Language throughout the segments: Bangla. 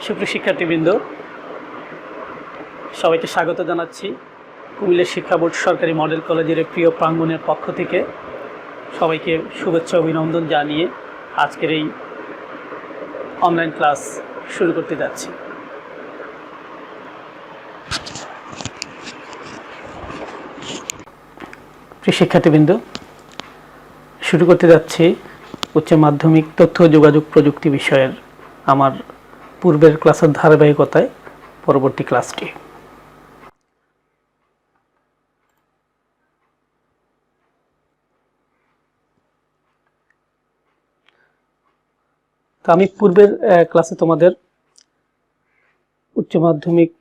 সুপ্রিয় শিক্ষার্থীবৃন্দ, সবাইকে স্বাগত জানাচ্ছি কুমিল্লা শিক্ষা বোর্ড সরকারি মডেল কলেজের প্রিয় প্রাঙ্গণের পক্ষ থেকে। সবাইকে শুভেচ্ছা অভিনন্দন জানিয়ে আজকের এই অনলাইন ক্লাস শুরু করতে যাচ্ছি। প্রিয় শিক্ষার্থীবৃন্দ, শুরু করতে যাচ্ছি উচ্চ মাধ্যমিক তথ্য ও যোগাযোগ প্রযুক্তি বিষয়ের আমার পূর্বের ক্লাসের ধারাবাহিকতায় পরবর্তী ক্লাসটি। তো আমি পূর্বের ক্লাসে তোমাদের উচ্চ মাধ্যমিক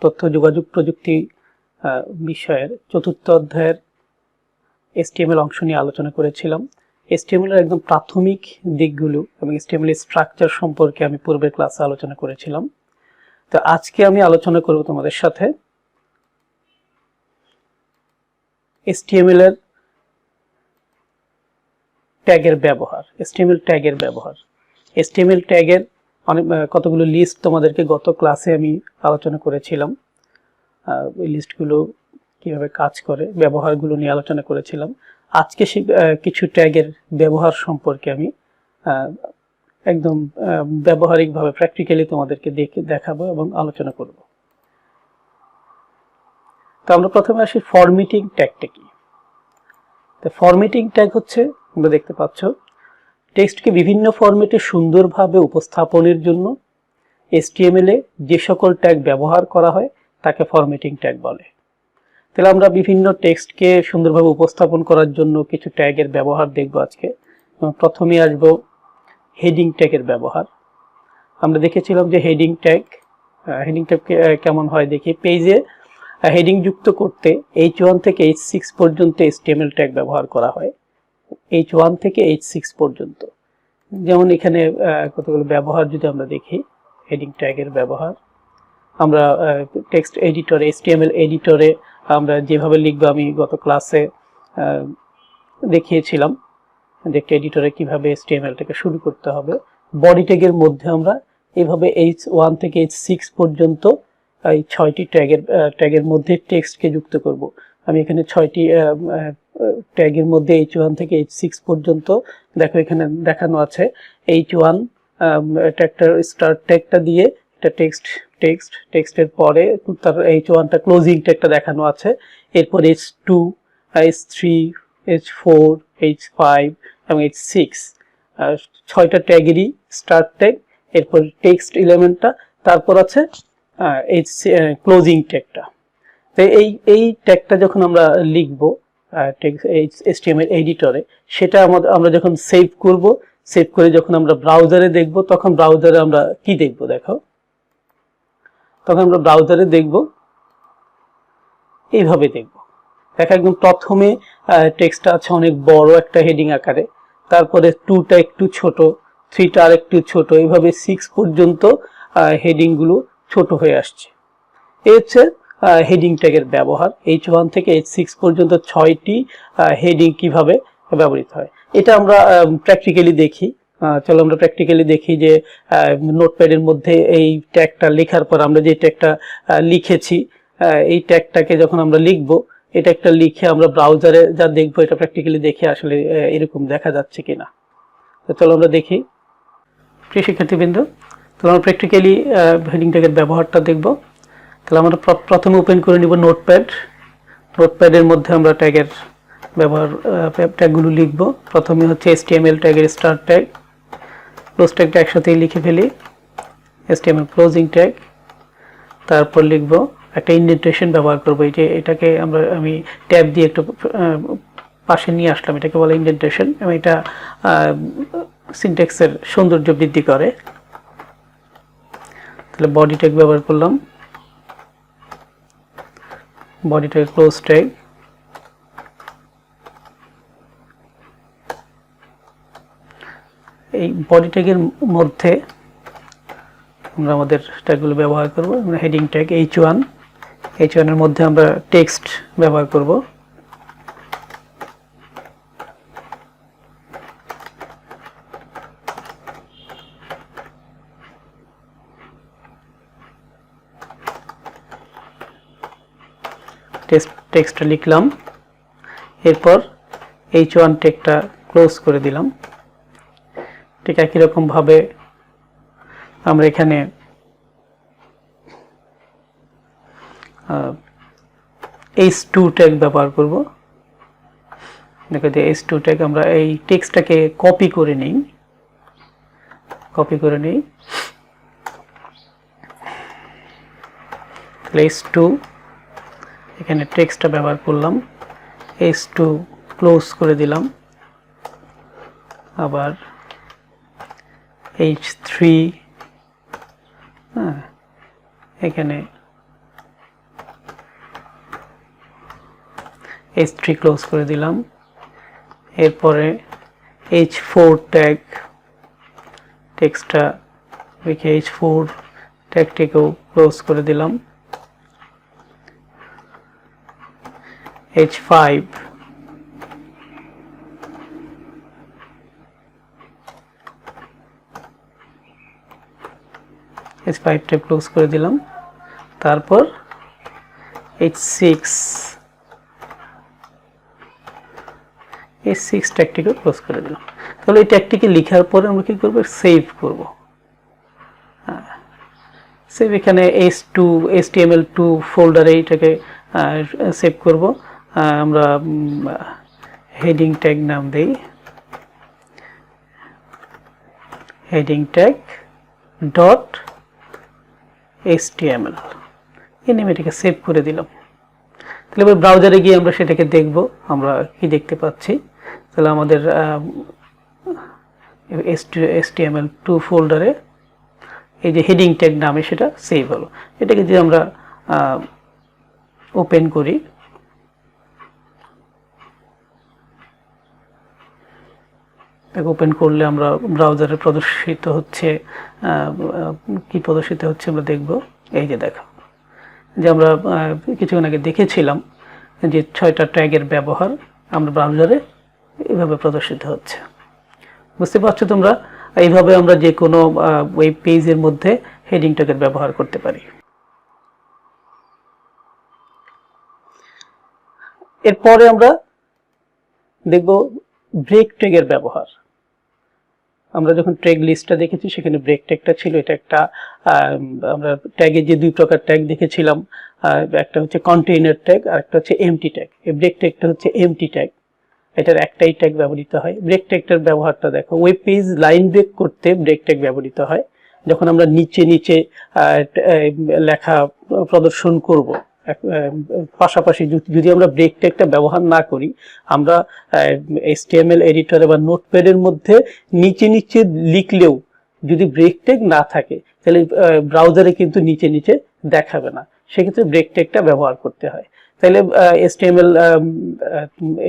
তথ্য যোগাযোগ প্রযুক্তি বিষয়ের চতুর্থ অধ্যায়ের HTML অংশ নিয়ে আলোচনা করেছিলাম। HTML এর একদম প্রাথমিক দিকগুলো এবং HTML এর স্ট্রাকচার সম্পর্কে আমি পূর্বের ক্লাসে আলোচনা করেছিলাম। তো আজকে আমি আলোচনা করব তোমাদের সাথে HTML এর ট্যাগের ব্যবহার, HTML ট্যাগের ব্যবহার। HTML ট্যাগের অনেক কতগুলো লিস্ট তোমাদেরকে গত ক্লাসে আমি আলোচনা করেছিলাম। ওই লিস্টগুলো কিভাবে কাজ করে, ব্যবহারগুলো নিয়ে আলোচনা করেছিলাম। আজকে কিছু ট্যাগের ব্যবহার সম্পর্কে আমি একদম ব্যবহারিকভাবে প্র্যাকটিক্যালি তোমাদেরকে দেখাবো এবং আলোচনা করব। তো আমরা প্রথমে আসি ফরম্যাটিং ট্যাগটা কি। তো ফরম্যাটিং ট্যাগ হচ্ছে, তোমরা দেখতে পাচ্ছ, টেক্সটকে বিভিন্ন ফরম্যাটে সুন্দরভাবে উপস্থাপনের জন্য HTML এ যে সকল ট্যাগ ব্যবহার করা হয় তাকে ফরম্যাটিং ট্যাগ বলে। তাহলে আমরা বিভিন্ন টেক্সটকে সুন্দরভাবে উপস্থাপন করার জন্য কিছু ট্যাগের ব্যবহার দেখব আজকে। প্রথমে আসব হেডিং ট্যাগের ব্যবহার। আমরা দেখেছিলাম যে হেডিং ট্যাগ কেমন হয় দেখি। পেজে হেডিং যুক্ত করতে H1 থেকে H6 পর্যন্ত HTML ট্যাগ ব্যবহার করা হয়। H1 থেকে H6 পর্যন্ত। যেমন এখানে কতগুলো ব্যবহার যদি আমরা দেখি, হেডিং ট্যাগের ব্যবহার আমরা টেক্সট এডিটরে, HTML এডিটরে আমরা যেভাবে লিখব, আমি গত ক্লাসে দেখিয়েছিলাম যে একটা এডিটরে কিভাবে HTMLটাকে শুরু করতে হবে। বডি ট্যাগের মধ্যে আমরা এইভাবে H1 থেকে H6 পর্যন্ত এই 6টি ট্যাগের মধ্যে টেক্সটকে যুক্ত করব। আমি এখানে 6টি ট্যাগের মধ্যে H1 থেকে H6 পর্যন্ত দেখো এখানে দেখানো আছে। H1 ট্যাগটার স্টার্ট ট্যাগটা দিয়ে এটা টেক্সটের পরে তার H1টা ক্লোজিং ট্যাগটা দেখানো আছে। এরপর H2, H3, H4, H5 এবং H6 6টা ট্যাগেরই স্টার্ট ট্যাগ, এরপর টেক্সট এলিমেন্টটা, তারপর আছে ক্লোজিং ট্যাগটা। তো এই ট্যাগটা যখন আমরা লিখব HTML এডিটরে, সেটা আমরা যখন সেভ করে যখন আমরা ব্রাউজারে দেখব, তখন ব্রাউজারে আমরা কি দেখব দেখো। তখন আমরা ব্রাউজারে দেখব, এইভাবে দেখব। দেখো একদম প্রথমে টেক্সটটা আছে অনেক বড় একটা হেডিং আকারে, তারপরে 2টা একটু ছোট, 3টা আর একটু ছোট, এইভাবে 6 পর্যন্ত হেডিংগুলো ছোট হয়ে আসছে। এই হচ্ছে হেডিং ট্যাগের ব্যবহার। H1 থেকে H6 পর্যন্ত 6টি হেডিং কিভাবে ব্যবহৃত হয়, এটা আমরা প্র্যাকটিক্যালি দেখি। চলো আমরা প্র্যাকটিক্যালি দেখি যে নোটপ্যাডের মধ্যে এই ট্যাগটা লেখার পর আমরা যে ট্যাগটা লিখেছি, এই ট্যাগটাকে যখন আমরা লিখব, এটা একটা লিখে আমরা ব্রাউজারে যা দেখবো, এটা প্র্যাকটিক্যালি দেখে আসলে এরকম দেখা যাচ্ছে কিনা। তো চলো আমরা দেখি। প্রিয় শিক্ষার্থীবৃন্দ, তাহলে আমরা প্র্যাকটিক্যালি হেডিং ট্যাগের ব্যবহারটা দেখব। তাহলে আমরা প্রথমে ওপেন করে নিব নোটপ্যাডের মধ্যে আমরা ট্যাগের ট্যাগগুলো লিখব। প্রথমে হচ্ছে HTML ট্যাগের স্টার্ট ট্যাগ, ক্লোজ ট্যাগটা একসাথেই লিখে ফেলি, HTML ক্লোজিং ট্যাগ। তারপর লিখব একটা ইন্ডেন্টেশন ব্যবহার করব। এই যে এটাকে আমি ট্যাব দিয়ে একটু পাশে নিয়ে আসলাম, এটাকে বলে ইন্ডেন্টেশন, এবং এটা সিনট্যাক্সের সৌন্দর্য বৃদ্ধি করে। তাহলে বডি ট্যাগ ব্যবহার করলাম, বডি ট্যাগ ক্লোজ ট্যাগ। এই বডি ট্যাগের মধ্যে আমরা আমাদের ট্যাগগুলো ব্যবহার করব। হেডিং ট্যাগ H1 এর মধ্যে আমরা টেক্সট ব্যবহার করব। টেক্সটটা লিখলাম, এরপর H1 ট্যাগটা ক্লোজ করে দিলাম। ঠিক একই রকম ভাবে আমরা এখানে H2 ট্যাগ ব্যবহার করব। দেখো যে H2 ট্যাগ আমরা এই টেক্সটটাকে কপি করে নিই, H2 এখানে টেক্সটটা ব্যবহার করলাম, H2 ক্লোজ করে দিলাম, আবার H3 এখানে H3 ক্লোজ করে দিলাম, এরপরে H4 ট্যাগ টেক্সটটা রেখে H4 ট্যাগটিকেও ক্লোজ করে দিলাম, H5 ট্যাগ ক্লোজ করে দিলাম, তারপর H6 ট্যাগটিকে ক্লোজ করে দিলাম। তাহলে এই ট্যাগটিকে লেখার পরে আমরা কি করব, সেভ করব। সেভ এখানে H2 HTML2 ফোল্ডারে এটাকে সেভ করব। আমরা হেডিং ট্যাগ নাম দেই, হেডিং ট্যাগ ডট HTML এই নামে এটাকে সেভ করে দিলাম। তাহলে এবার ব্রাউজারে গিয়ে আমরা সেটাকে দেখব, আমরা কি দেখতে পাচ্ছি। তাহলে আমাদের HTML2 ফোল্ডারে এই যে হেডিং ট্যাগ নামে সেটা সেভ হলো। এটাকে যদি আমরা ওপেন করি, ওপেন করলে আমরা ব্রাউজারে প্রদর্শিত হচ্ছে, কি প্রদর্শিত হচ্ছে আমরা দেখব। এই যে দেখো যে আমরা কিছুক্ষণ আগে দেখেছিলাম যে 6টা ট্যাগের ব্যবহার আমরা ব্রাউজারে এইভাবে প্রদর্শিত হচ্ছে। বুঝতে পারছো তোমরা? এইভাবে আমরা যে কোনো ওয়েব পেজের মধ্যে হেডিং ট্যাগের ব্যবহার করতে পারি। এরপরে আমরা দেখব ব্রেক ট্যাগের ব্যবহার। আমরা যখন ট্যাগ লিস্টটা দেখেছি সেখানে ব্রেক ট্যাগটা ছিল। এটা একটা আমরা ট্যাগে যে দুই প্রকার ট্যাগ দেখেছিলাম, একটা হচ্ছে কন্টেইনার ট্যাগ আর একটা হচ্ছে এমটি ট্যাগ। এই ব্রেক ট্যাগটা হচ্ছে এমটি ট্যাগ, এটার একটাই ট্যাগ ব্যবহৃত হয়। ব্রেক ট্যাগটার ব্যবহারটা দেখো, ওয়েব পেজ লাইন ব্রেক করতে ব্রেক ট্যাগ ব্যবহৃত হয়। যখন আমরা নিচে নিচে লেখা প্রদর্শন করব, পাশাপাশি যদি আমরা ব্রেক ট্যাগটা ব্যবহার না করি, আমরা HTML এডিটরে বা নোটপ্যাডের মধ্যে নিচে নিচে লিখলেও যদি ব্রেক ট্যাগ না থাকে তাহলে ব্রাউজারে কিন্তু নিচে নিচে দেখাবে না। সেক্ষেত্রে ব্রেক ট্যাগটা ব্যবহার করতে হয়। তাহলে HTML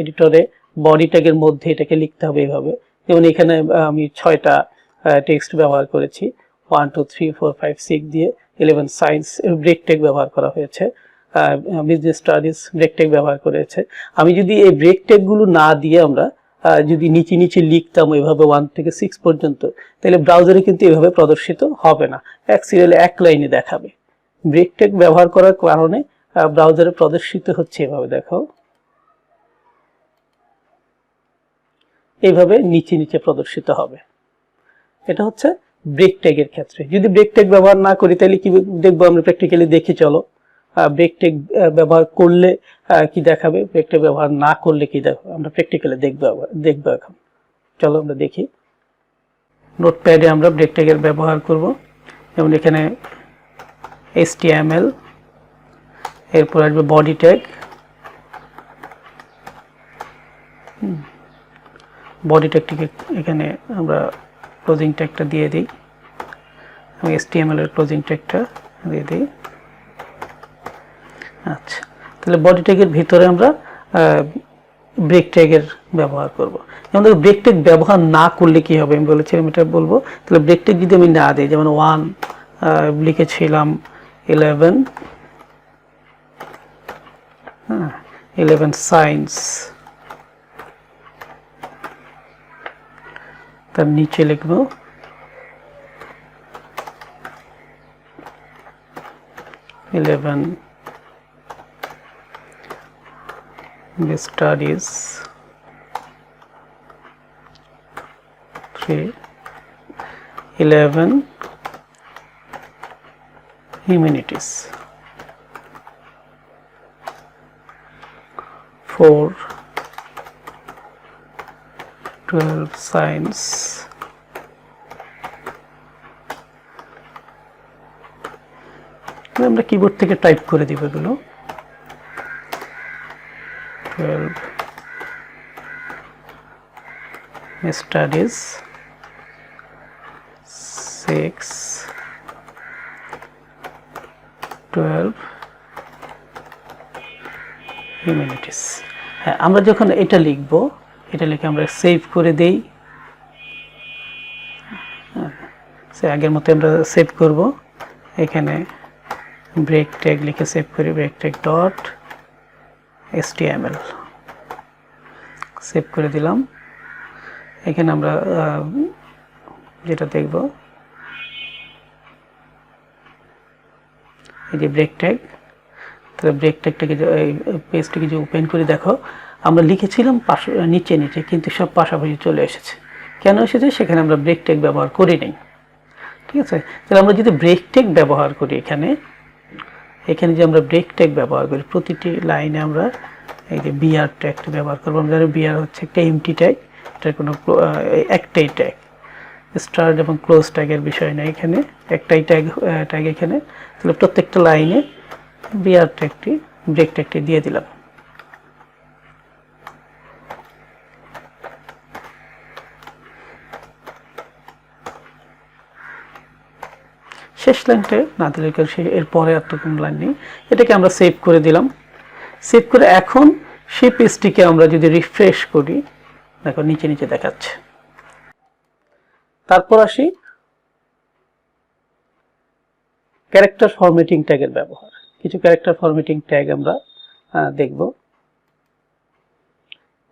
এডিটরে বডি ট্যাগের মধ্যে এটাকে লিখতে হবে এইভাবে। যেমন এখানে আমি 6টা টেক্সট ব্যবহার করেছি, 1 2 3 4 5 6 দিয়ে 11 সায়েন্স ব্রেক ট্যাগ ব্যবহার করা হয়েছে, বিজনেস স্টাডিজ ব্রেক ট্যাগ ব্যবহার করেছে। আমি যদি এই ব্রেক ট্যাগগুলো না দিয়ে আমরা যদি নিচে নিচে লিখতাম এভাবে 1 থেকে 6 পর্যন্ত, তাহলে ব্রাউজারে কিন্তু এভাবে প্রদর্শিত হবে না, এক সিরিয়ালে এক লাইনে দেখাবে। ব্রেক ট্যাগ ব্যবহার করার কারণে ব্রাউজারে প্রদর্শিত হচ্ছে এভাবে, দেখো এইভাবে নিচে নিচে প্রদর্শিত হবে। এটা হচ্ছে ব্রেক ট্যাগের ক্ষেত্রে। যদি ব্রেক ট্যাগ ব্যবহার না করি তাহলে কি দেখবো আমরা, প্র্যাকটিক্যালি দেখি চলো। ব্রেক ট্যাগ ব্যবহার করলে কি দেখাবে, ব্রেক ট্যাগ ব্যবহার না করলে কি দেখাবে, আমরা প্র্যাকটিক্যালি দেখবো এখন। চলো আমরা দেখি। নোটপ্যাডে আমরা ব্রেক ট্যাগের ব্যবহার করব। যেমন এখানে HTML, এরপর আসবে বডি ট্যাগ, বডি ট্যাগটিকে এখানে আমরা ক্লোজিং ট্যাগটা দিয়ে দিই। আমি HTML এর ক্লোজিং ট্যাগটা দিয়ে দিই। আচ্ছা, তাহলে বডি ট্যাগের ভিতরে আমরা ব্রেক ট্যাগের ব্যবহার করব। যেমন ব্রেক ট্যাগ ব্যবহার না করলে কি হবে, আমি বলেছিলাম এটা বলবো। তাহলে ব্রেক ট্যাগ যদি আমি না দিই, যেমন 1 লিখেছিলাম 11, 11 সায়েন্স, তার নিচে লিখব 11 The studies 3 11 humanities 4 12 science আমরা কিবোর্ড থেকে টাইপ করে দিব এগুলো 12 studies 6 12 humanities হ্যাঁ আমরা যখন এটা লিখব এটা লিখে আমরা সেভ করে দেই আগের মতো আমরা সেভ করব এখানে ব্রেক ট্যাগ লিখে সেভ করি break tag dot html save করে দিলাম এখানে আমরা যেটা দেখব এই যে ব্রেক ট্যাগ তাহলে ব্রেক ট্যাগটাকে এই পেজটাকে যে ওপেন করে দেখো আমরা লিখেছিলাম নিচে নিচে কিন্তু সব পাশাপাশি চলে এসেছে কেন এসেছে সেখানে আমরা ব্রেক ট্যাগ ব্যবহার করি নাই ঠিক আছে তাহলে আমরা যদি ব্রেক ট্যাগ ব্যবহার করি এখানে যে আমরা ব্রেক ট্যাগ ব্যবহার করি প্রতিটি লাইনে আমরা এই যে বিআর ট্যাগটা ব্যবহার করব আমরা জানি বিআর হচ্ছে একটা এমটি ট্যাগ এটার কোনো একটাই ট্যাগ স্টার্ট এবং ক্লোজ ট্যাগের বিষয় না এখানে একটাই ট্যাগ এখানে তাহলে প্রত্যেকটা লাইনে বিআর ট্যাগটি ব্রেক ট্যাগটি দিয়ে দিলাম শেষ লাইনটা না দিলে এরপরে আর তো কোনো লাইন নেই এটাকে আমরা সেভ করে দিলাম সেভ করে এখন সেই পেজটিকে আমরা যদি রিফ্রেশ করি দেখো নিচে নিচে দেখাচ্ছে তারপর আসি ক্যারেক্টার ফরম্যাটিং ট্যাগের ব্যবহার কিছু ক্যারেক্টার ফরম্যাটিং ট্যাগ আমরা দেখব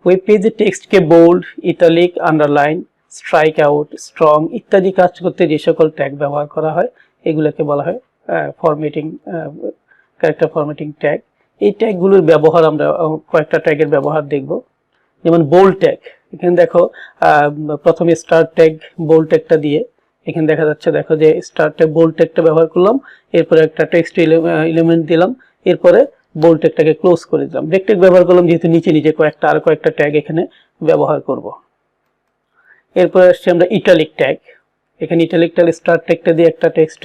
ওয়েব পেজে টেক্সটকে bold italic underline strike out strong ইত্যাদি কাজ করতে যে সকল ট্যাগ ব্যবহার করা হয় এগুলোকে বলা হয় ফরম্যাটিং ক্যারেক্টার ফরম্যাটিং ট্যাগ এই ট্যাগগুলোর ব্যবহার আমরা কয়েকটা ট্যাগের ব্যবহার দেখব যেমন বোল্ড ট্যাগ এখানে দেখো প্রথমে স্টার্ট ট্যাগ বোল্ড ট্যাগটা দিয়ে এখানে দেখা যাচ্ছে দেখো যে স্টার্ট ট্যাগ বোল্ড ট্যাগটা ব্যবহার করলাম এরপরে একটা টেক্সট এলিমেন্ট দিলাম এরপরে বোল্ড ট্যাগটাকে ক্লোজ করে দিলাম ব্রেক ট্যাগ ব্যবহার করলাম যেহেতু নিচে নিচে কয়েকটা ট্যাগ এখানে ব্যবহার করব এরপরে আসছে আমরা ইটালিক ট্যাগ এখানে ইটালিক ট্যাগ স্টার্ট ট্যাগটা দিয়ে একটা টেক্সট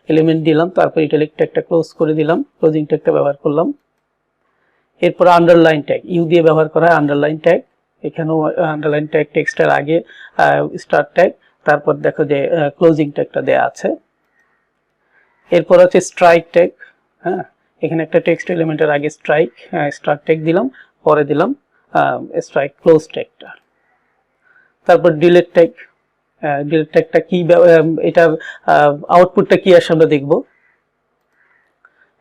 এলিমেন্ট দিলাম তারপর ইটালিক ট্যাগটা ক্লোজ করে দিলাম ক্লোজিং ট্যাগটা ব্যবহার করলাম এরপর আন্ডারলাইন ট্যাগ ইউ দিয়ে ব্যবহার করা হয় আন্ডারলাইন ট্যাগ এখানেও আন্ডারলাইন ট্যাগ টেক্সটের আগে স্টার্ট ট্যাগ তারপর দেখো যে ক্লোজিং ট্যাগটা দেয়া আছে এরপর আছে স্ট্রাইক ট্যাগ হ্যাঁ এখানে একটা টেক্সট এলিমেন্টের আগে স্ট্রাইক স্টার্ট ট্যাগ দিলাম পরে দিলাম স্ট্রাইক ক্লোজ ট্যাগটা তারপর ডিলিট ট্যাগ ডিলিট ট্যাগটা কি এটার আউটপুটটা কি আসে আমরা দেখব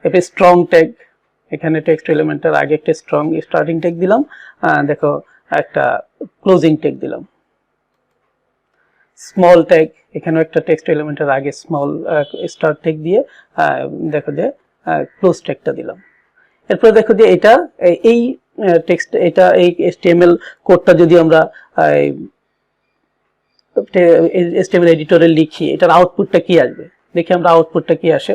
এটা স্ট্রং ট্যাগ এখানে টেক্সট এলিমেন্টের আগে একটা স্ট্রং স্টার্টিং ট্যাগ দিলাম দেখো একটা ক্লোজিং ট্যাগ দিলাম স্মল ট্যাগ এখানেও একটা টেক্সট এলিমেন্টের আগে স্মল স্টার্ট ট্যাগ দিয়ে দেখো যে ক্লোজ ট্যাগটা দিলাম এরপর দেখো যে এটা এই টেক্সট এটা এই HTML কোডটা যদি আমরা HTML এডিটরে লিখি এটার আউটপুটটা কি আসবে দেখি আমরা আউটপুটটা কি আসে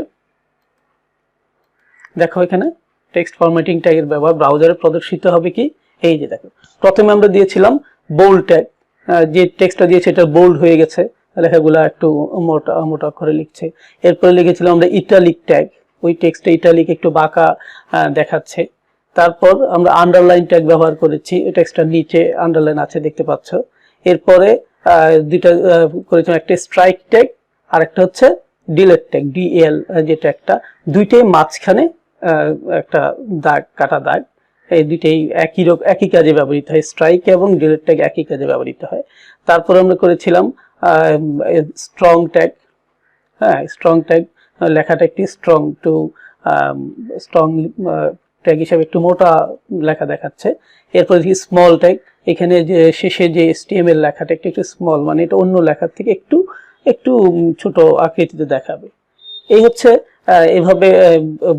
দেখো এখানে টেক্সট ফরম্যাটিং ট্যাগের ব্যবহার ব্রাউজারে প্রদর্শিত হবে কি এই যে দেখো প্রথমে আমরা দিয়েছিলাম বোল্ড ট্যাগ যে টেক্সটটা দিয়েছে এটা বোল্ড হয়ে গেছে লেখাগুলো একটু মোটা মোটা করে লিখছে এরপরে লিখেছিলাম আমরা ইটালিক ট্যাগ ওই টেক্সটে ইটালিক একটু বাঁকা দেখাচ্ছে তারপর আমরা আন্ডারলাইন ট্যাগ ব্যবহার করেছি টেক্সটটার নিচে আন্ডারলাইন আছে দেখতে পাচ্ছ এরপরে দুইটা করেছিলাম একটা স্ট্রাইক ট্যাগ আর একটা হচ্ছে ডিলিট ট্যাগ ডিএল যে ট্যাগটা দুইটাই মাঝখানে একটা দাগ কাটা দাগ এই দুইটাই একই কাজে ব্যবহৃত হয় স্ট্রাইক এবং ডিলিট ট্যাগ একই কাজে ব্যবহৃত হয় তারপর আমরা করেছিলাম স্ট্রং ট্যাগ হ্যাঁ স্ট্রং ট্যাগ লেখাটা একটি স্ট্রং টু স্ট্রং ট্যাগ হিসেবে একটু মোটা লেখা দেখাচ্ছে এরপর দেখি স্মল ট্যাগ এখানে যে শেষে যে HTML লেখাটা একটু স্মল মানে এটা অন্য লেখার থেকে একটু ছোট আকৃতিতে দেখাবে এই হচ্ছে এভাবে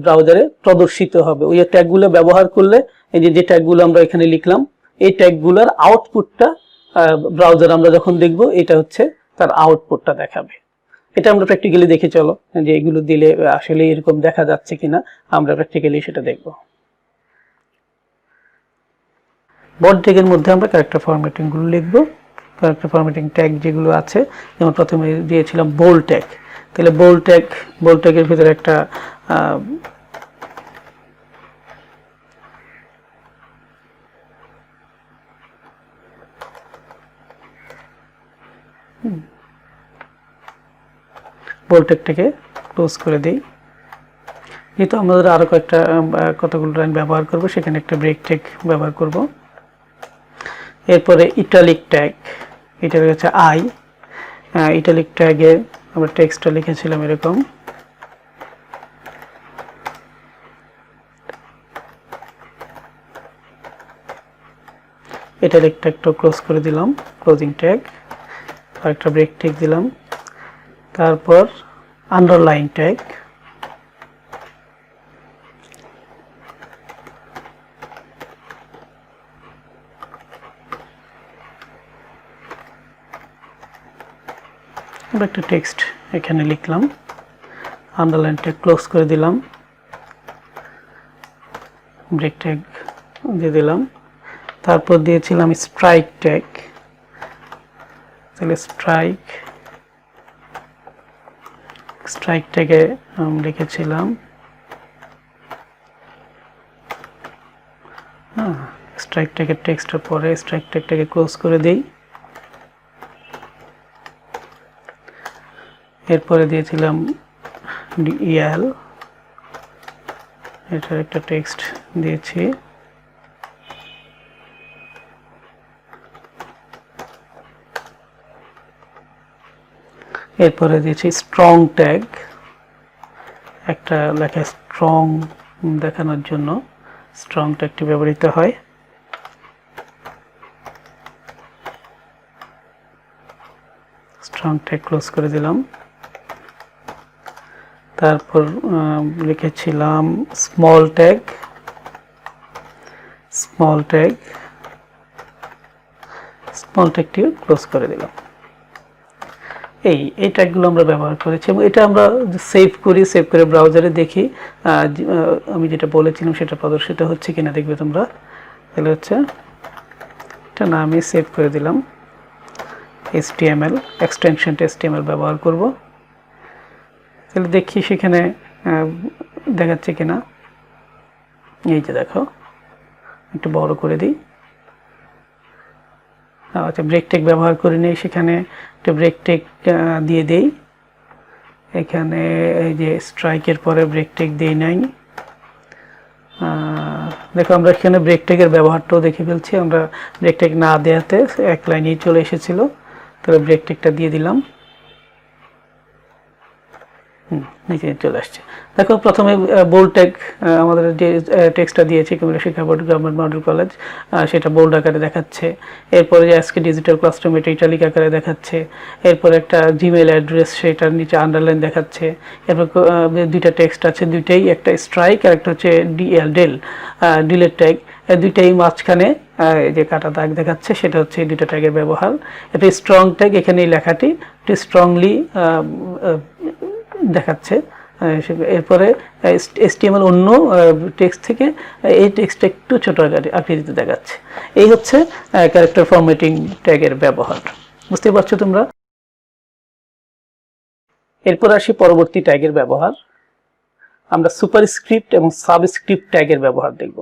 ব্রাউজারে প্রদর্শিত হবে ওই ট্যাগগুলো ব্যবহার করলে এই যে ট্যাগগুলো আমরা এখানে লিখলাম, এই ট্যাগগুলোর আউটপুটটা ব্রাউজার আমরা যখন দেখব এটা হচ্ছে তার আউটপুটটা দেখাবে। এটা আমরা প্র্যাকটিক্যালি দেখে চলো যে এগুলো দিলে আসলে এরকম দেখা যাচ্ছে কিনা, আমরা প্র্যাকটিক্যালি সেটা দেখব। বডি ট্যাগের মধ্যে আমরা ক্যারেক্টার ফরম্যাটিং গুলো লিখব। ক্যারেক্টার ফরম্যাটিং ট্যাগ যেগুলো আছে, যেমন প্রথমে দিয়েছিলাম বোল্ড ট্যাগ, তাহলে বোল্ড ট্যাগের ভিতরে একটা বোল্ড ট্যাগটাকে ক্লোজ করে দেই। যেহেতু আমাদের আরো কতগুলো লাইন ব্যবহার করব, সেখানে একটা ব্রেক ট্যাগ ব্যবহার করব। এরপরে ইটালিক ট্যাগ, এটা হচ্ছে আই। ইটালিক ট্যাগে আমরা টেক্সটটা লিখেছিলাম এরকম, ইটালিক ট্যাগটা ক্লোজ করে দিলাম, ক্লোজিং ট্যাগ, আর একটা ব্রেক ট্যাগ দিলাম। তারপর আন্ডারলাইন ট্যাগ, আমরা একটা টেক্সট এখানে লিখলাম, আন্ডারলাইন ট্যাগ ক্লোজ করে দিলাম, ব্রেক ট্যাগ দিয়ে দিলাম। তারপর দিয়েছিলাম স্ট্রাইক ট্যাগ, তাহলে স্ট্রাইক ট্যাগে লিখেছিলাম স্ট্রাইক ট্যাগের টেক্সটের পরে স্ট্রাইক ট্যাগটাকে ক্লোজ করে দেই। এরপরে দিয়েছিলাম ডিএল, এটার একটা টেক্সট দিয়েছি। এরপরে দিয়েছি স্ট্রং ট্যাগ, একটা লেখা স্ট্রং দেখানোর জন্য স্ট্রং ট্যাগটি ব্যবহৃত হয়। স্ট্রং ট্যাগ ক্লোজ করে দিলাম। তারপর লিখেছিলাম স্মল ট্যাগটিও ক্লোজ করে দিলাম। এই ট্যাগগুলো আমরা ব্যবহার করেছি এবং এটা আমরা সেভ করে ব্রাউজারে দেখি আমি যেটা বলেছিলাম সেটা প্রদর্শিত হচ্ছে কিনা দেখবে তোমরা। তাহলে হচ্ছে এটা না, আমি সেভ করে দিলাম, HTML এক্সটেনশনটা HTML ব্যবহার করব। তাহলে দেখি সেখানে দেখাচ্ছে কিনা। এই যে দেখো, একটু বড় করে দিই। আচ্ছা, ব্রেক ট্যাগ ব্যবহার করে নিই, সেখানে একটা ব্রেক ট্যাগ দিয়ে দেই। এখানে এই যে স্ট্রাইকের পরে ব্রেক ট্যাগ দিই নাই। দেখো আমরা এখানে ব্রেক ট্যাগের ব্যবহারটাও দেখে ফেলছি। আমরা ব্রেক ট্যাগ না দেওয়াতে এক লাইনেই চলে এসেছিল, তাহলে ব্রেক ট্যাগটা দিয়ে দিলাম, নিচে চলে আসছে। দেখো প্রথমে বোল্ড ট্যাগ আমাদের যে টেক্সটটা দিয়েছে কুমিল্লা শিক্ষা বোর্ড গভর্নমেন্ট মডেল কলেজ, সেটা বোল্ড আকারে দেখাচ্ছে। এরপরে যে আজকে ডিজিটাল ক্লাসরুম, এটা ইটালিক আকারে দেখাচ্ছে। এরপরে একটা জিমেইল অ্যাড্রেস, সেটার নিচে আন্ডারলাইন দেখাচ্ছে। এরপর দুইটা টেক্সট আছে, দুইটাই, একটা স্ট্রাইক আর একটা হচ্ছে ডিলেট ট্যাগ, দুইটাই মাঝখানে যে কাটা দাগ দেখাচ্ছে, সেটা হচ্ছে এই দুইটা ট্যাগের ব্যবহার। এটা স্ট্রং ট্যাগ, এখানে এই লেখাটি স্ট্রংলি দেখাচ্ছে। এরপরে HTML অন্য টেক্সট থেকে এই টেক্সটটা একটু ছোট আকৃতিতে দেখাচ্ছে। এই হচ্ছে ক্যারেক্টার ফরম্যাটিং ট্যাগের ব্যবহার। বুঝতে পারছো তোমরা? এরপর আসি পরবর্তী ট্যাগের ব্যবহার। আমরা সুপারস্ক্রিপ্ট এবং সাবস্ক্রিপ্ট ট্যাগের ব্যবহার দেখব।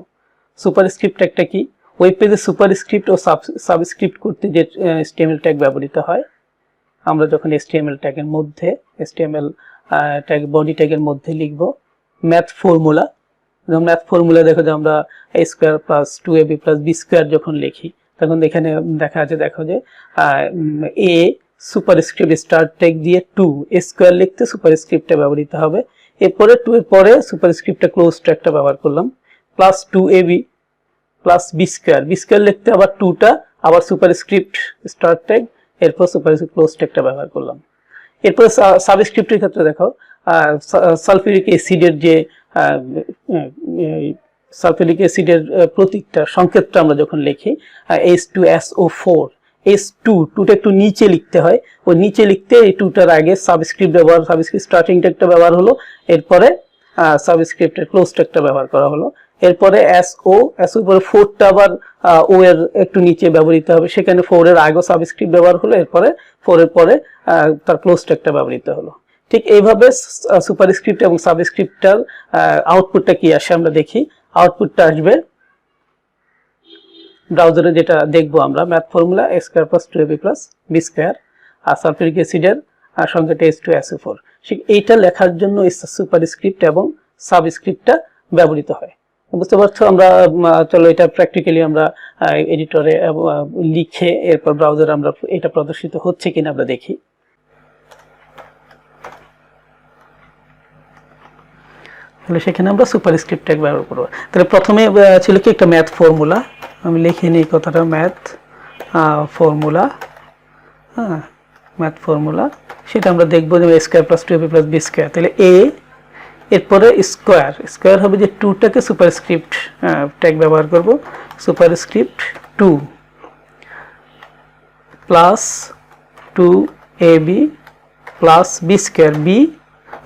সুপারস্ক্রিপ্ট ট্যাগটা কি? ওয়েব পেজে সুপারস্ক্রিপ্ট ও সাবস্ক্রিপ্ট করতে যে HTML ট্যাগ ব্যবহৃত হয়, আমরা যখন HTML ট্যাগের মধ্যে ট্যাগ বডি ট্যাগের মধ্যে লিখব ম্যাথ ফর্মুলা। দেখো যে আমরা a² + 2ab + b² যখন লিখি, তখন এখানে দেখা আছে, দেখো যে a সুপারস্ক্রিপ্ট স্টার্ট ট্যাগ দিয়ে 2 a² লিখতে সুপারস্ক্রিপ্টটা ব্যবহৃত হবে। এরপরে 2 এর পরে সুপারস্ক্রিপ্টটা ক্লোজ ট্যাগটা ব্যবহার করলাম, +2ab + b² লিখতে আবার 2টা আবার সুপারস্ক্রিপ্ট স্টার্ট ট্যাগ, এরপর সুপারস্ক্রিপ্ট ক্লোজ ট্যাগটা ব্যবহার করলাম। এরপর সাবস্ক্রিপ্টের ক্ষেত্রে দেখো সালফিউরিক অ্যাসিডের যে সালফিউরিক অ্যাসিডের প্রতীকটা সংকেতটা আমরা যখন লিখি H2SO4 টুটা একটু নিচে লিখতে হয়, ওই নিচে লিখতে এই টুটার আগে সাবস্ক্রিপ্ট ব্যবহার, সাবস্ক্রিপ্ট স্টার্টিং টেকটা ব্যবহার হলো, এরপরে সাবস্ক্রিপ্টের ক্লোজ টেকটা ব্যবহার করা হলো, এরপরে SO পরে 4টা আবার ও এর একটু নিচে ব্যবহৃত হবে, সেখানে 4 এর আগে সাবস্ক্রিপ্ট ব্যবহার হলো, এরপরে 4 এর পরে তার ক্লোজ টেকটা ব্যবহৃত হলো। ঠিক এইভাবে সুপারস্ক্রিপ্ট এবং সাবস্ক্রিপ্টটার আউটপুটটা কি আসে আমরা দেখি। আউটপুটটা আসবে ব্রাউজারে যেটা দেখবো আমরা, math formula a² + 2ab + b² আর সালফিউরিক অ্যাসিডের সংখ্যাটা H2SO4। এইটা লেখার জন্য সুপারস্ক্রিপ্ট এবং সাবস্ক্রিপ্টটা ব্যবহৃত হয়। বুঝতে পারছো? আমরা চলো এটা প্র্যাকটিক্যালি আমরা এডিটরে লিখে এরপর ব্রাউজারে আমরা এটা প্রদর্শিত হচ্ছে কিনা আমরা দেখি। তাহলে সেখানে আমরা সুপারস্ক্রিপ্ট ট্যাগ ব্যবহার করব। তাহলে প্রথমে ছিল কি একটা ম্যাথ ফর্মুলা, আমি লিখে নিই কথাটা, ম্যাথ ফর্মুলা, ম্যাথ ফর্মুলা, সেটা আমরা দেখবো যে a² + 2ab + b²। তাহলে a এরপরে স্কোয়ার হবে যে 2টাকে সুপারস্ক্রিপ্ট ট্যাগ ব্যবহার করব, superscript 2 plus 2ab + b², b।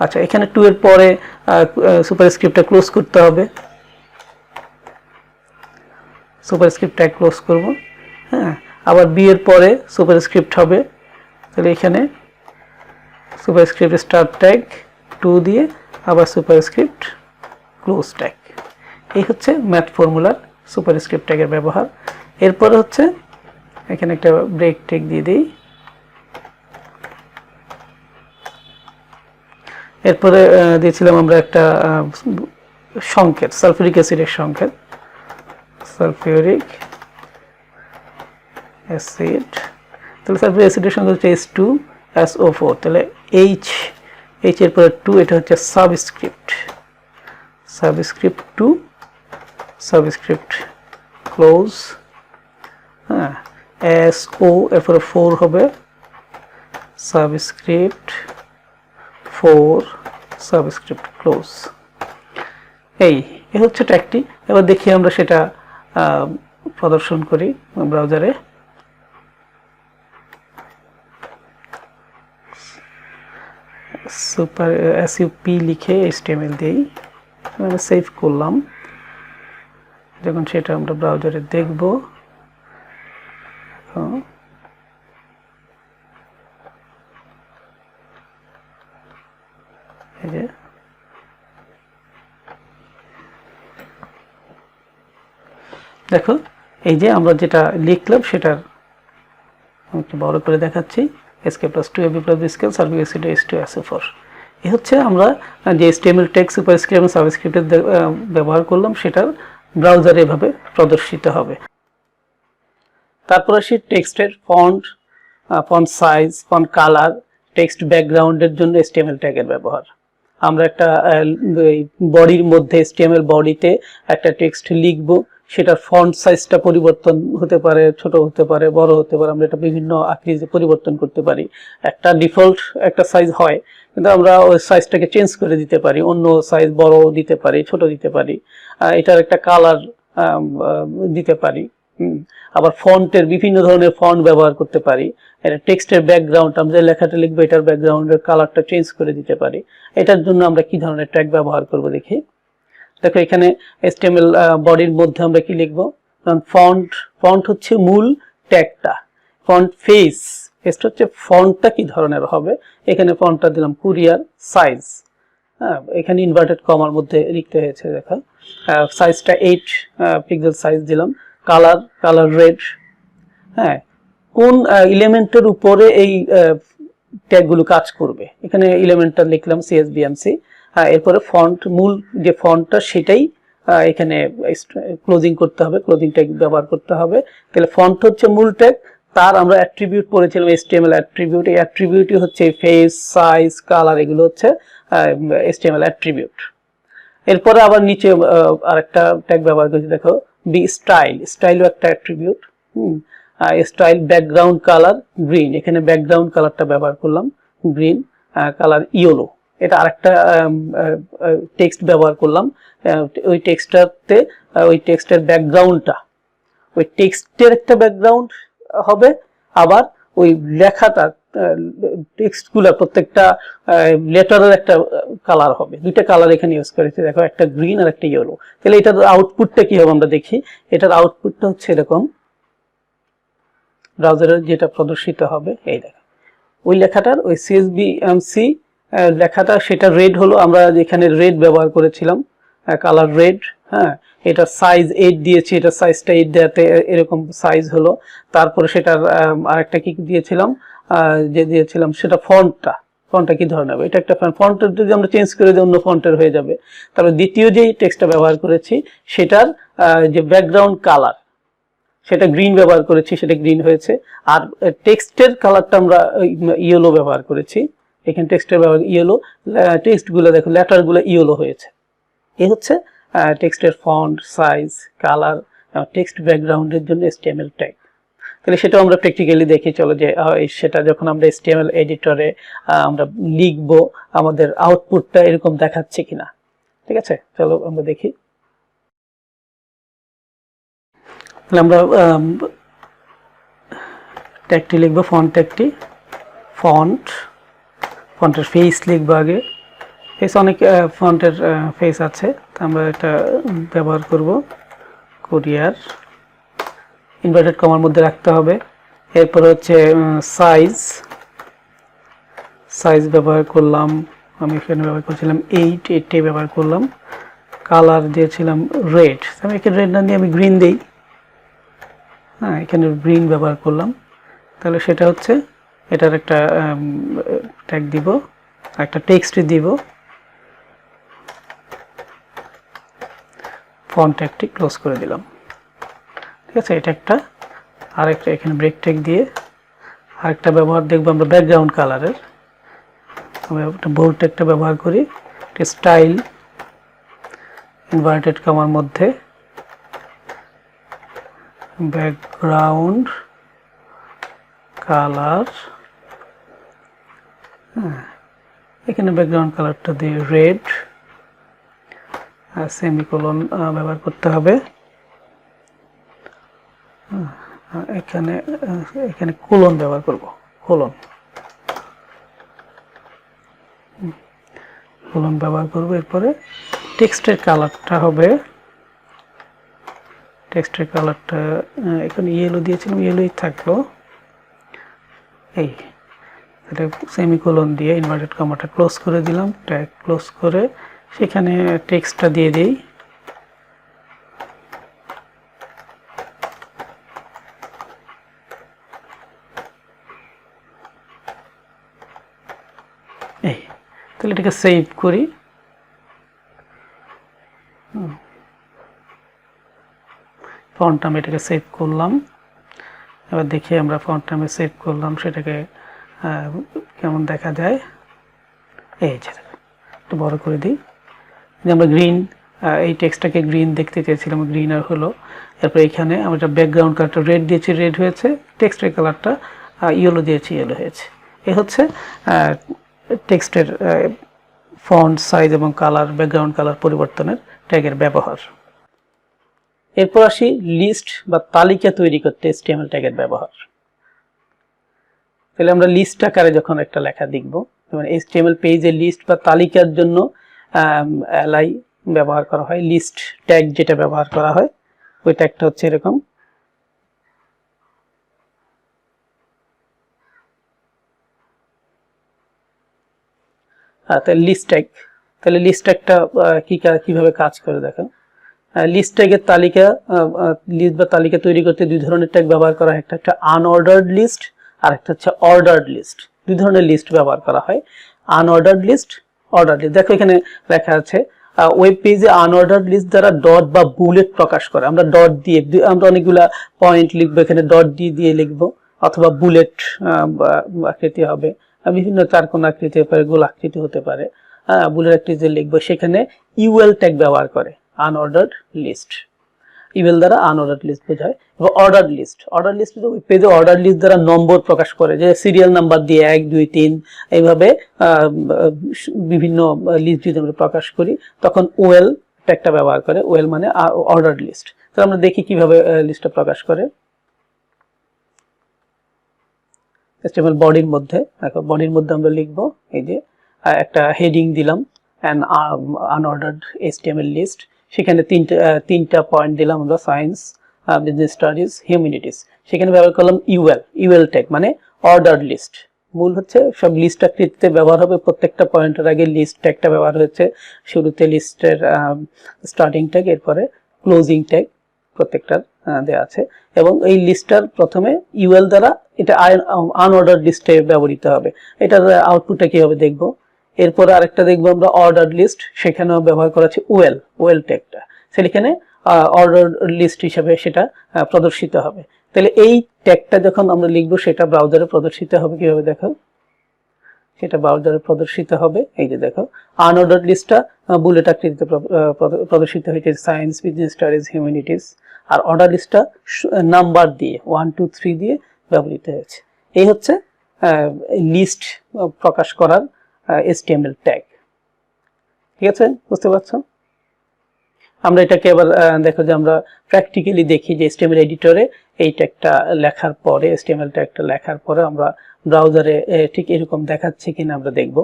আচ্ছা, এখানে 2 এর পরে সুপারস্ক্রিপ্টটা ক্লোজ করতে হবে, সুপারস্ক্রিপ্ট ট্যাগ ক্লোজ করব। হ্যাঁ, আবার বি এর পরে সুপারস্ক্রিপ্ট হবে, তাহলে এখানে সুপারস্ক্রিপ্ট স্টার্ট ট্যাগ 2 দিয়ে আবার সুপারস্ক্রিপ্ট ক্লোজ ট্যাগ। এই হচ্ছে ম্যাথ ফর্মুলার সুপারস্ক্রিপ্ট ট্যাগের ব্যবহার। এরপরে হচ্ছে এখানে একটা ব্রেক ট্যাগ দিয়ে দিই, এরপরে দিয়েছিলাম আমরা একটা সংকেত, সালফিউরিক অ্যাসিডের সংকেত, সালফিউরিক অ্যাসিড। তাহলে সালফিউরিক অ্যাসিডের সংকেত হচ্ছে H2SO4। তাহলে H এর পরে 2, এটা হচ্ছে সাবস্ক্রিপ্ট 2, সাবস্ক্রিপ্ট ক্লোজ। হ্যাঁ, SO এরপরে 4 হবে, সাবস্ক্রিপ্ট 4, সাবস্ক্রিপ্ট ক্লোজ। এই হচ্ছে ট্যাগটি। এবার দেখি আমরা সেটা প্রদর্শন করি ব্রাউজারে। সুপার SUP লিখে HTML দিই, আমি সেভ করলাম। যখন সেটা আমরা ব্রাউজারে দেখব, এই যে দেখো, এই যে আমরা যেটা লিখলাম সেটার আমি একটু বড় করে দেখাচ্ছি, a² + 2ab + b² sulphuric acid H2SO4। এই হচ্ছে আমরা যে HTML ট্যাগ, সুপারস্ক্রিপ্ট এবং সাবস্ক্রিপ্টের ব্যবহার করলাম, সেটার ব্রাউজারে এভাবে প্রদর্শিত হবে। তারপর আসি টেক্সটের font size, font colour, text ব্যাকগ্রাউন্ডের জন্য HTML ট্যাগের ব্যবহার। আমরা একটা বডির মধ্যে HTML বডিতে একটা টেক্সট লিখব, সেটার ফন্ট সাইজটা পরিবর্তন হতে পারে, ছোট হতে পারে, বড় হতে পারে, আমরা এটা বিভিন্ন আকৃতিতে পরিবর্তন করতে পারি। একটা ডিফল্ট একটা সাইজ হয়, কিন্তু আমরা ওই সাইজটাকে চেঞ্জ করে দিতে পারি, অন্য সাইজ বড় দিতে পারি, ছোট দিতে পারি, এটার একটা কালার দিতে পারি। আবার ফন্টের বিভিন্ন ধরনের ফন্ট ব্যবহার করতে পারি। এটা টেক্সটের ব্যাকগ্রাউন্ড, আমরা যে লেখাটা লিখবো এটার ব্যাকগ্রাউন্ডের কালারটা চেঞ্জ করে দিতে পারি। এটার জন্য আমরা কি ধরনের ট্যাগ ব্যবহার করব দেখি। দেখো, এখানে HTML বডির মধ্যে আমরা কি লিখব, ফন্ট হচ্ছে মূল ট্যাগটা, ফন্ট ফেসটা হচ্ছে ফন্টটা কি ধরনের হবে, এখানে ফন্টটা দিলাম কুরিয়ার সাইজ। হ্যাঁ, এখানে ইনভার্টেড কমার মধ্যে লিখতে হয়েছে, দেখো সাইজটা 8 পিক্সেল সাইজ দিলাম। Colour red. হ্যাঁ, কোন এলিমেন্টের উপরে এই ট্যাগগুলো কাজ করবে, এখানে এলিমেন্টটা লিখলাম CSVMC। এরপরে ফন্ট, মূল যে ফন্টটা সেটাই এখানে ক্লোজিং করতে হবে, ক্লোজিং ট্যাগ ব্যবহার করতে হবে। তাহলে ফন্ট হচ্ছে মূল ট্যাগ, তার আমরা অ্যাট্রিবিউট পড়েছিলাম HTML অ্যাট্রিবিউট। এই অ্যাট্রিবিউটই হচ্ছে ফেস, সাইজ, কালার, এগুলো হচ্ছে HTML অ্যাট্রিবিউট। এরপরে আবার নিচে আরেকটা ট্যাগ ব্যবহার করেছি, দেখো স্টাইলও একটা attribute. Style background colour green, এখানে ব্যাকগ্রাউন্ড কালারটা ব্যবহার করলাম গ্রিন, কালার ইয়েলো। এটা আরেকটা টেক্সট ব্যবহার করলাম। ওই টেক্সটটাতে ওই টেক্সটের ব্যাকগ্রাউন্ডটা, ওই টেক্সটের একটা ব্যাকগ্রাউন্ড হবে, আবার ওই লেখাটা টেক্সটগুলো প্রত্যেকটা লেটারের একটা কালার হবে। দুইটা কালার এখানে ইউজ করেছি, দেখো একটা গ্রিন আর একটা ইয়েলো। তাহলে এটার আউটপুটটা কি হবে আমরা দেখি। এটার আউটপুটটা হচ্ছে এরকম, ব্রাউজারে যেটা প্রদর্শিত হবে এই দেখো ওই লেখাটার ওই CSVMC লেখাটা সেটা রেড হলো, আমরা এখানে রেড ব্যবহার করেছিলাম, কালার রেড। হ্যাঁ, এটা সাইজ 8 দিয়েছি, এটা সাইজটা 8 দেওয়াতে এরকম সাইজ হলো। তারপরে সেটার আরেকটা কি দিয়েছিলাম, যে দিয়েছিলাম সেটা ফন্টটা কি ধরনের হবে, এটা একটা ফন্টের যদি আমরা চেঞ্জ করে দিই অন্য ফন্টের হয়ে যাবে। তারপর দ্বিতীয় যেই টেক্সটটা ব্যবহার করেছি সেটার যে ব্যাকগ্রাউন্ড কালার সেটা গ্রিন ব্যবহার করেছি, সেটা গ্রিন হয়েছে। আর টেক্সটের কালারটা আমরা ইয়েলো ব্যবহার করেছি, এখানে টেক্সটের ব্যবহার ইয়েলো, টেক্সটগুলো দেখো লেটারগুলো ইয়েলো হয়েছে। এই হচ্ছে টেক্সটের ফন্ট, সাইজ, কালার, টেক্সট ব্যাকগ্রাউন্ডের জন্য HTML ট্যাগ। তাহলে সেটাও আমরা প্র্যাকটিক্যালি দেখি চলো যে সেটা যখন আমরা HTML এডিটরে আমরা লিখবো আমাদের আউটপুটটা এরকম দেখাচ্ছে কিনা। ঠিক আছে, চলো আমরা দেখি। তাহলে আমরা ট্যাগটি লিখবো, ফন্ট ট্যাগটি, ফন্টের ফেস লিখবো আগে। ফেস অনেক ফন্টের ফেস আছে, আমরা এটা ব্যবহার করব কোরিয়ার, ইনভার্টেড কমার মধ্যে রাখতে হবে। এরপর হচ্ছে সাইজ ব্যবহার করলাম, আমি এখানে ব্যবহার করছিলাম 8 ব্যবহার করলাম। কালার দিয়েছিলাম রেড, আমি এখানে রেড না দিয়ে আমি গ্রিন দিই। হ্যাঁ, এখানে গ্রিন ব্যবহার করলাম। তাহলে সেটা হচ্ছে এটার একটা ট্যাগ দিব, একটা টেক্সট দিব। ফন্ট ট্যাগটি ক্লোজ করে দিলাম। ঠিক আছে, এটা একটা। আরেকটা এখানে ব্রেক ট্যাগ দিয়ে আরেকটা ব্যবহার দেখবো আমরা ব্যাকগ্রাউন্ড কালারের, আমি একটা বোল্ড ট্যাগটা ব্যবহার করি। স্টাইল, ইনভার্টেড কমার মধ্যে ব্যাকগ্রাউন্ড কালার, এখানে ব্যাকগ্রাউন্ড কালারটা দিয়ে রেড, সেমিকোলন ব্যবহার করতে হবে। এখানে কোলন ব্যবহার করব, কোলন ব্যবহার করব। এরপরে টেক্সটের কালারটা হবে, টেক্সটের কালারটা এখানে ইয়েলো দিয়েছিলাম, ইয়েলোই থাকলো। এই এটা সেমিকোলন দিয়ে ইনভার্টেড কমাটা ক্লোজ করে দিলাম, ট্যাগ ক্লোজ করে সেখানে টেক্সটটা দিয়ে দিই। এই তাহলে এটাকে সেভ করি। ফন্ট আমি এটাকে সেভ করলাম। এবার দেখি আমরা ফন্ট আমি সেভ করলাম সেটাকে কেমন দেখা যায়। এই যে একটু বড় করে দিই, যে আমরা গ্রিন, এই টেক্সটটাকে গ্রিন দেখতে চেয়েছিলাম, গ্রিন আর হলো। এরপর এখানে আমরা ব্যাকগ্রাউন্ড কালারটা রেড দিয়েছি, রেড হয়েছে। টেক্সটের কালারটা ইয়েলো দিয়েছি, ইয়েলো হয়েছে। এ হচ্ছে টেক্সটের ফন্ট, সাইজ এবং কালার, ব্যাকগ্রাউন্ড কালার পরিবর্তনের ট্যাগের ব্যবহার। এরপর আসি লিস্ট বা তালিকা তৈরি করতে HTML ট্যাগের ব্যবহার। তাহলে আমরা লিস্ট আকারে যখন একটা লেখা লিখব, যেমন HTML পেজে লিস্ট বা তালিকার জন্য li ব্যবহার করা হয়, লিস্ট ট্যাগ যেটা ব্যবহার করা হয় ওই ট্যাগটা হচ্ছে এরকম। তাহলে লিস্ট ট্যাগ, তাহলে লিস্ট ট্যাগটা কিভাবে কাজ করে দেখো। লিস্ট ট্যাগের তালিকা, লিস্ট বা তালিকা তৈরি করতে দুই ধরনের ট্যাগ ব্যবহার করা হয়, একটা আনঅর্ডার্ড লিস্ট আর একটা হচ্ছে অর্ডার্ড লিস্ট। দুই ধরনের লিস্ট ব্যবহার করা হয়, আনঅর্ডার্ড লিস্ট, অর্ডার্ড লিস্ট। দেখো এখানে লেখা আছে ওয়েব পেজে আনঅর্ডার্ড লিস্ট দ্বারা ডট বা বুলেট প্রকাশ করে। আমরা ডট দিয়ে, আমরা অনেকগুলা পয়েন্ট লিখবো, এখানে ডট দিয়ে লিখবো, অথবা বুলেট আকৃতি হবে, বিভিন্ন চারকোণ আকৃতি হতে পারে, গোল আকৃতি হতে পারে, বুলেট আকৃতি লিখবো। সেখানে ইউএল ট্যাগ ব্যবহার করে আনঅর্ডার্ড লিস্ট। ইউএল দ্বারা আনঅর্ডার্ড লিস্ট বোঝায়। এবং অর্ডার লিস্ট ওই পেজে অর্ডার লিস্ট দ্বারা নম্বর প্রকাশ করে, যে সিরিয়াল নাম্বার দিয়ে 1 2 3 এইভাবে বিভিন্ন লিস্ট যদি আমরা প্রকাশ করি তখন ওএল ট্যাগটা ব্যবহার করে। ওএল মানে অর্ডার লিস্ট। তো আমরা দেখি কিভাবে লিস্টটা প্রকাশ করে। HTML বডির মধ্যে দেখো, বডির মধ্যে আমরা লিখব এই যে একটা হেডিং দিলাম অ্যান আনঅর্ডার্ড HTML লিস্ট, সেখানে তিনটা পয়েন্ট দিলাম আমরা, সায়েন্স, বিজনেস স্টাডিজ, হিউম্যানিটিস। সেখানে ব্যবহার করলাম ইউএল ট্যাগ মানে অর্ডার্ড লিস্ট। মূল হচ্ছে সব লিস্ট আকৃতিতে ব্যবহার হবে, প্রত্যেকটা পয়েন্টের আগে লিস্ট ট্যাগটা ব্যবহার হচ্ছে, শুরুতে লিস্টের স্টার্টিং ট্যাগ, এরপরে ক্লোজিং ট্যাগ প্রত্যেকটার দেওয়া আছে। এবং এই লিস্টটার প্রথমে ইউএল দ্বারা এটা আনঅর্ডার্ড লিস্টে ব্যবহৃত হবে। এটার আউটপুটটা কিভাবে দেখব। এরপর আরেকটা দেখবো আমরা অর্ডার লিস্ট, সেখানেও ব্যবহার করা আছে ওয়েল ট্যাগটা, সেখানে অর্ডার লিস্ট হিসেবে সেটা প্রদর্শিত হবে। তাহলে এই ট্যাগটা যখন আমরা লিখবো সেটা ব্রাউজারে প্রদর্শিত হবে কিভাবে দেখো, সেটা ব্রাউজারে প্রদর্শিত হবে। এই যে দেখো আনঅর্ডার লিস্টটা বুলেট আকৃতিতে প্রদর্শিত হয়েছে, সায়েন্স, বিজনেস স্টাডিজ, হিউম্যানিটিস। আর অর্ডার লিস্টটা নাম্বার দিয়ে 1 2 3 দিয়ে ব্যবহৃত হয়েছে। এই হচ্ছে লিস্ট প্রকাশ করার HTML ট্যাগ। ঠিক আছে, বুঝতে পারছো? আমরা এটাকে আবার দেখো যে আমরা প্র্যাকটিক্যালি দেখি যে HTML এডিটরে এই ট্যাগটা লেখার পরে, HTML ট্যাগটা লেখার পরে আমরা ব্রাউজারে ঠিক এরকম দেখাচ্ছে কিনা আমরা দেখব।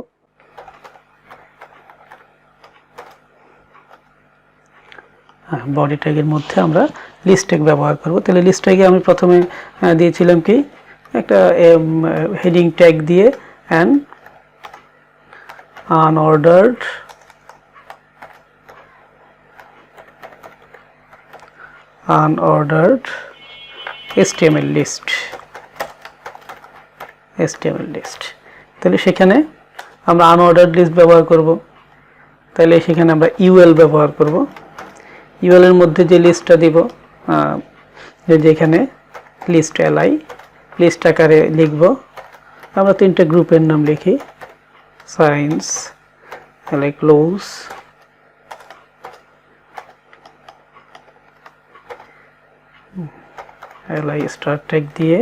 বডি ট্যাগের মধ্যে আমরা লিস্ট ট্যাগ ব্যবহার করব। তাহলে লিস্ট ট্যাগে আমি প্রথমে দিয়েছিলাম কি একটা হেডিং ট্যাগ দিয়ে অ্যান আনঅর্ডার্ড HTML লিস্ট। তাহলে সেখানে আমরা আনঅর্ডার্ড লিস্ট ব্যবহার করব। তাহলে সেখানে আমরা ইউএল ব্যবহার করব। ইউএল এর মধ্যে যে লিস্টটা দিব, যেখানে লিস্ট এলআই, লিস্ট আকারে লিখব। আমরা তিনটা গ্রুপের নাম লিখি, science, LI close, LI start tag দিয়ে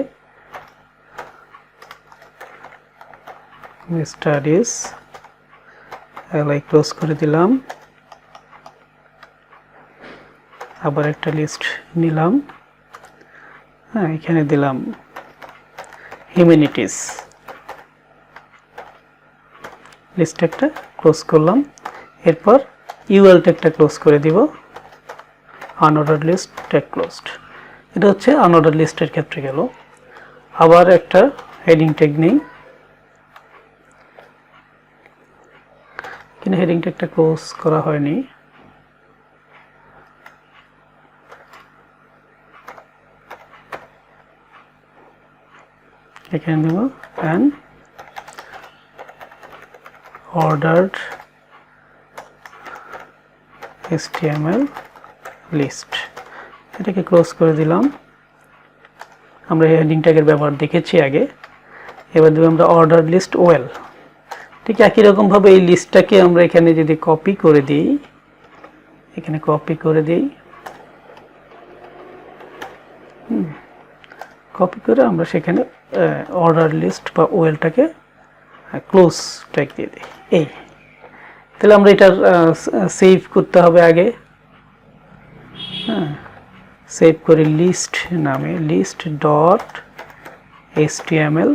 স্টাডিজ, এলআই ক্লোজ করে দিলাম। আবার একটা লিস্ট নিলাম, এখানে দিলাম হিউম্যানিটিস, লিস্ট ট্যাগটা ক্লোজ করলাম। এরপর ইউএল ট্যাগটা ক্লোজ করে দিব, আনঅর্ডার্ড লিস্ট ট্যাগ ক্লোজড। এটা হচ্ছে আনঅর্ডার্ড লিস্টের ক্ষেত্রে গেল। আবার একটা হেডিং ট্যাগ নেই, কিন্তু হেডিং ট্যাগটা ক্লোজ করা হয়নি। এখানে দেব অ্যান অর্ডার্ড HTML লিস্ট, এটাকে ক্লোজ করে দিলাম। আমরা হেডিং ট্যাগের ব্যবহার দেখেছি আগে। এবার দেব আমরা অর্ডার লিস্ট ওয়েল। ঠিক একই রকম ভাবে এই লিস্টটাকে আমরা এখানে যদি কপি করে দিই, এখানে কপি করে দিই, কপি করে আমরা সেখানে অর্ডার লিস্ট বা ওয়েলটাকে ক্লোজ ট্যাগ দিয়ে দিই। এই তাহলে আমরা এটা সেভ করতে হবে আগে। সেভ করে লিস্ট নামে, লিস্ট ডট HTML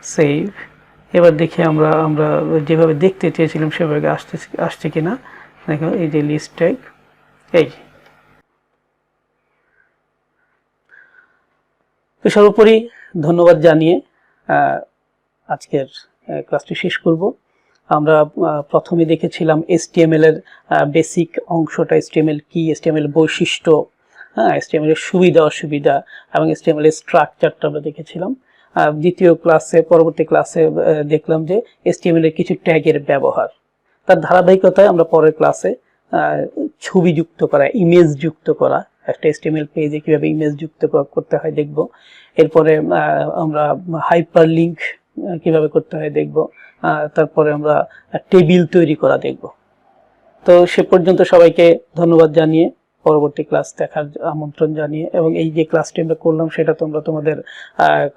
সেভ। এবার দেখি আমরা যেভাবে দেখতে চেয়েছিলাম সেভাবে আসছে কিনা। দেখো এই যে লিস্ট ট্যাগ, এই। তো সর্বোপরি ধন্যবাদ জানিয়ে আজকের ক্লাসটি শেষ করব। আমরা প্রথমে দেখেছিলাম HTML এর বেসিক অংশটা, HTML কি, HTML বৈশিষ্ট্য, HTML এর সুবিধা অসুবিধা এবং HTML এর স্ট্রাকচারটা আমরা দেখেছিলাম। দ্বিতীয় ক্লাসে, পরবর্তী ক্লাসে দেখলাম যে HTML এর কিছু ট্যাগের ব্যবহার। তার ধারাবাহিকতায় আমরা পরের ক্লাসে ছবি যুক্ত করা, ইমেজ যুক্ত করা, একটা HTML পেজে কিভাবে ইমেজ যুক্ত করতে হয় দেখব। এরপরে আমরা হাইপার লিঙ্ক কিভাবে করতে হয় দেখব। তারপরে আমরা টেবিল তৈরি করা দেখব। তো সে পর্যন্ত সবাইকে ধন্যবাদ জানিয়ে পরবর্তী ক্লাস দেখার আমন্ত্রণ জানিয়ে, এবং এই যে ক্লাসটি আমরা করলাম সেটা তোমরা তোমাদের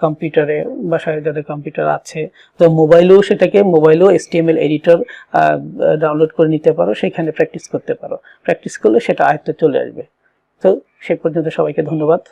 কম্পিউটারে, বাসায় যাদের কম্পিউটার আছে, তো মোবাইলেও HTML এডিটর ডাউনলোড করে নিতে পারো, সেখানে প্র্যাকটিস করতে পারো। প্র্যাকটিস করলে সেটা আয়ত্তে চলে আসবে। তো সে পর্যন্ত সবাইকে ধন্যবাদ।